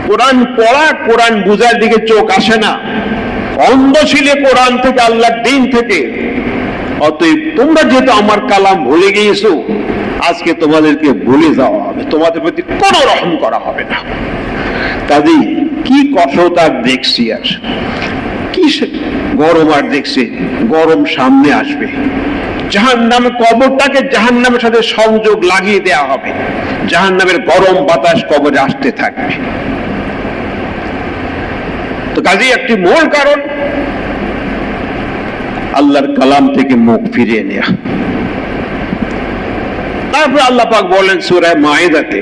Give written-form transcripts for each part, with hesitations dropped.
কোরআন পড়া, কোরআন বুঝার দিকে চোখ আসে না, অন্ধ ছিলে কোরআন থেকে, আল্লাহর দিন থেকে। অতএব তোমরা যেহেতু আমার কালাম ভুলে গিয়েছো, আজকে তোমাদেরকে ভুলে যাওয়া হবে, তোমাদের প্রতি কোনো রহম করা হবে না। কাজেই কি কঠোরতা দেখছি, আর কি গরম আর দেখছি, গরম সামনে আসবে। জাহান্নামে, কবরটাকে জাহান্নামের সাথে সংযোগ লাগিয়ে দেওয়া হবে, জাহান্নামের গরম বাতাস কবরে আসতে থাকবে। তো কাজেই একটি মূল কারণ আল্লাহর কালাম থেকে মুখ ফিরিয়ে নেওয়া। তারপর আল্লাহ পাক বলেন সূরা মায়েদাতে,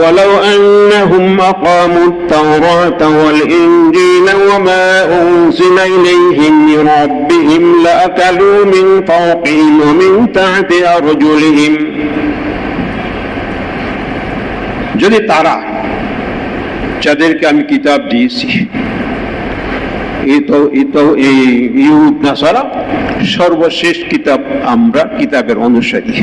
ولو أنهم أقاموا التوراة والإنجيل وما أنزل إليهم من ربهم لأكلوا من فوقهم ومن تحت أرجلهم। যদি তারা, যাদেরকে আমি কিতাব দিয়েছি, এই ইহুদ নাসারা সর্বশেষ কিতাব, আমরা কিতাবের অনুসারী,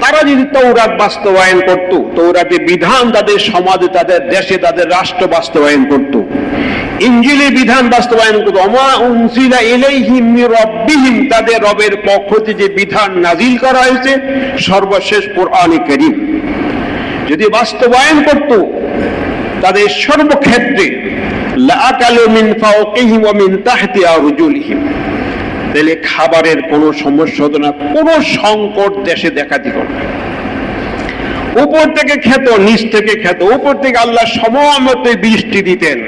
তারা যদি তৌরাত বাস্তবায়ন করত, তৌরাতের বিধান তাদের সমাজে, তাদের দেশে, তাদের রাষ্ট্র বাস্তবায়ন করত, ইনজিলের বিধান বাস্তবায়ন করত, ওমা উনজিলা ইলাইহিম মির রাব্বিহিম, তাদের রবের পক্ষ থেকে যে বিধান নাজিল করা হয়েছে সর্বশেষ কোরআনে কারীম যদি বাস্তবায়ন করত তাদের সর্বক্ষেত্রে, লাআকালু মিন ফাওকিহিম ওয়া মিন তাহতি আরজুলিহিম, তাহলে খাবারের কোনো সমস্যা হতো না, কোনো সংকট দেশে দেখা দিত না। উপর থেকে খেত, নিচ থেকে খেত, উপর থেকে আল্লাহ সময়মতো বৃষ্টি দিতেন।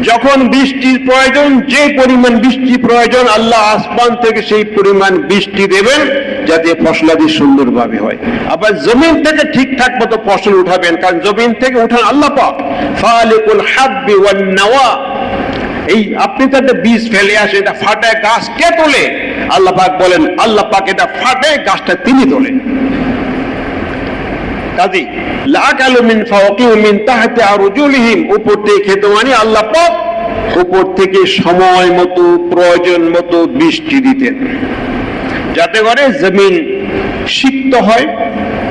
যখন বৃষ্টির প্রয়োজন, যে পরিমাণ বৃষ্টি প্রয়োজন, আল্লাহ আসমান থেকে সেই পরিমাণ বৃষ্টি দেবেন যাতে ফসলাদি সুন্দরভাবে হয়। আবার জমিন থেকে ঠিকঠাক মতো ফসল উঠাবেন, কারণ জমিন থেকে উঠান আল্লাহ পাক। ফালিকুল হাব্বি ওয়ান নাওয়া, এই আপনি তো একটা বীজ ফেলে আসে, এটা ফাটায় গাছ কে তোলে? আল্লাহ পাক বলেন, আল্লাহ পাক এটা ফাটায় গাছটা তিনি তোলেন। কাজী লাআকালু মিন ফাওকিহিম মিন তাহতি আরজুলিহিম, উপর থেকে খেতে মানে আল্লাহ পাক উপর থেকে সময় মতো, প্রয়োজন মতো বৃষ্টি দিতেন, যাতে করে জমিন সিক্ত হয়,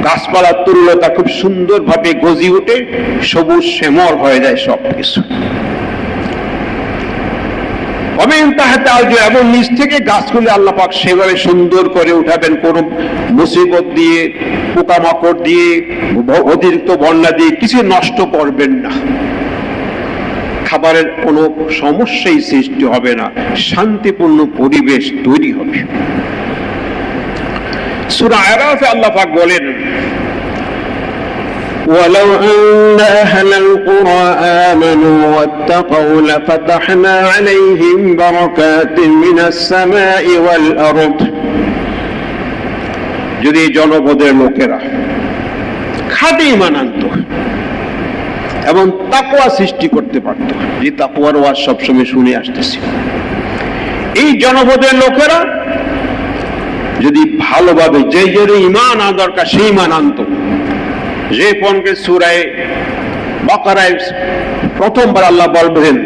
গাছপালার তুল্যতা খুব সুন্দরভাবে গজি ওঠে, সবুজ শ্যামল হয়ে যায় সবকিছু। এবং নিচ থেকে গাছগুলি আল্লাহ পাক সেভাবে সুন্দর করে উঠাবেন, কোন মুসিবত দিয়ে, পোকামাকড় দিয়ে, অতিরিক্ত বন্যা দিয়ে কিছু নষ্ট করবেন না। খাবারের কোনো সমস্যাই সৃষ্টি হবে না, শান্তিপূর্ণ পরিবেশ তৈরি হবে। সূরা আরাফে আল্লাহ পাক বলেন, ولو أن أهل القرى آمنوا واتقوا لفتحنا عليهم بركات من السماء والأرض। যদি জনপদের লোকেরা খাঁটি ঈমান আনত এবং তাকওয়া সৃষ্টি করতে পারত, যে তাকওয়ার ওয়াজ সবসময় শুনে আসতেছি, এই জনপদের লোকেরা যদি ভালোভাবে যে ঈমান আনা দরকার সেই ঈমান আনত, যে পনকে সূরায়ে বাকারায় প্রথমবার আল্লাহ বলবেন,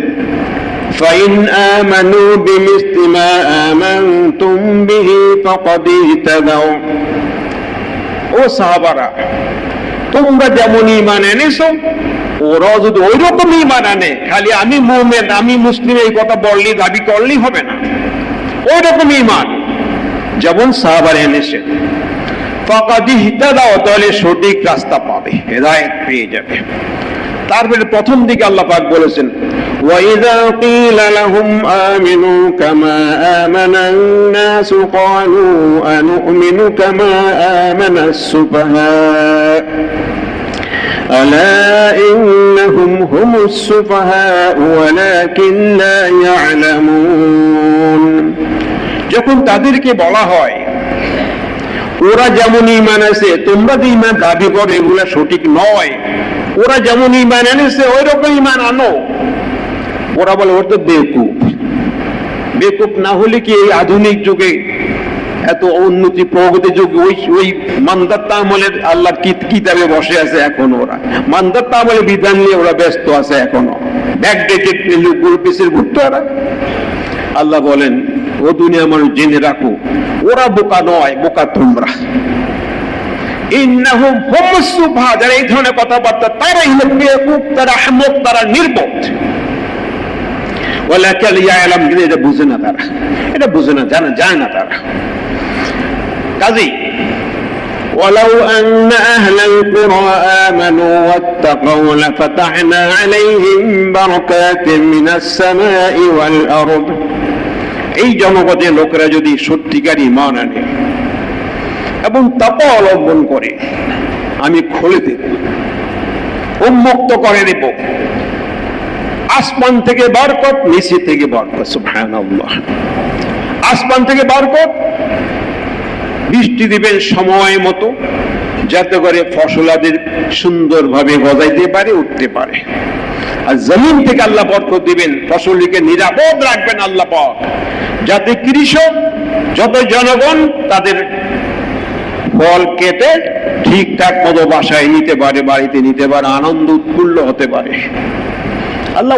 فإن آمنوا بمثل ما آمنتم به فقد اهتدوا। ও সাহাবারা, তোমরা যেমন ঈমান এনেছো ওরা যদি ওই রকম ঈমান আনে, খালি আমি মুমিন, আমি মুসলিম এই কথা বললি, দাবি করলেই হবে না, ওই রকম ঈমান যেমন সাহাবারা এনেছেন, ফাকাদ ইহতাদাও, তাহলে সঠিক রাস্তা পাবে, হেদায়েত পেয়ে যাবে। তারপরে প্রথম দিকে আল্লাহ পাক বলেছেন, وَإِذَا قِيلَ لَهُمْ آمِنُوا كَمَا آمَنَ النَّاسُ قَالُوا أَنُؤْمِنُ كَمَا آمَنَ السُّفَهَاءُ أَلَا إِنَّهُمْ هُمُ السُّفَهَاءُ وَلَكِنْ لَا يَعْلَمُونَ। যখন তাদেরকে বলা হয় ওরা যেমন ঈমান আছে, তোমরা যে ঈমান দাবি করো এগুলা সঠিক নয়, ওরা যেমন ঈমান এনেছে ওই রকম ঈমান আনো, ওরা বলে ওর তো বেকুফ। বেকুফ না হলে কি এই আধুনিক যুগে, এত উন্নতি প্রগতি যুগে ওই মানদাত্তা আমলের আল্লাহর কিতাবে বসে আছে এখনো, ওরা মানদাত্তা আমলের বিধান নিয়ে ওরা ব্যস্ত আছে এখনো, ব্যাকডেটেড পিসের ঘুরতে ওরা। আল্লাহ বলেন, ও দুনিয়া মানুষ জেনে রাখো, ওরা বোকা নয়, বোকা তোমরা। ইন্নাহুম হুমুস সুফাহা, যারা এই ধরনের কথাবার্তা, তারাই হলো বেকুব, তারা আহমক, তারা নির্বোধ। ওয়ালাকিন ইয়ালাম, কিন্তু এটা বুঝে না তারা, এটা বুঝে না, জানে না তারা। কাজেই ولو أن أهل القرى آمنوا واتقوا لفتحنا عليهم بركات من السماء والأرض। এই জনপদের লোকেরা যদি সত্যিকার ঈমান আনে এবং তাকওয়া অবলম্বন করে, আমি খুলে দেব, উন্মুক্ত করে দেব আসমান থেকে বরকত, নিচে থেকে বরকত। সুবহানাল্লাহ। আসমান থেকে বরকত, বৃষ্টি দিবেন সময় মতো, যাতে করে ফসলাদের সুন্দরভাবে গজাইতে পারে, উঠতে পারে। আর জমিন থেকে আল্লাহ বরকত দিবেন, ফসলকে নিরাপদ রাখবেন আল্লাহ পাক, যাতে কৃষক, যত জনগণ তাদের ফল কেটে ঠিকঠাক মতো বাসায় নিতে পারে, বাড়িতে নিতে পারে, আনন্দ উৎফুল্ল হতে পারে। আল্লাহ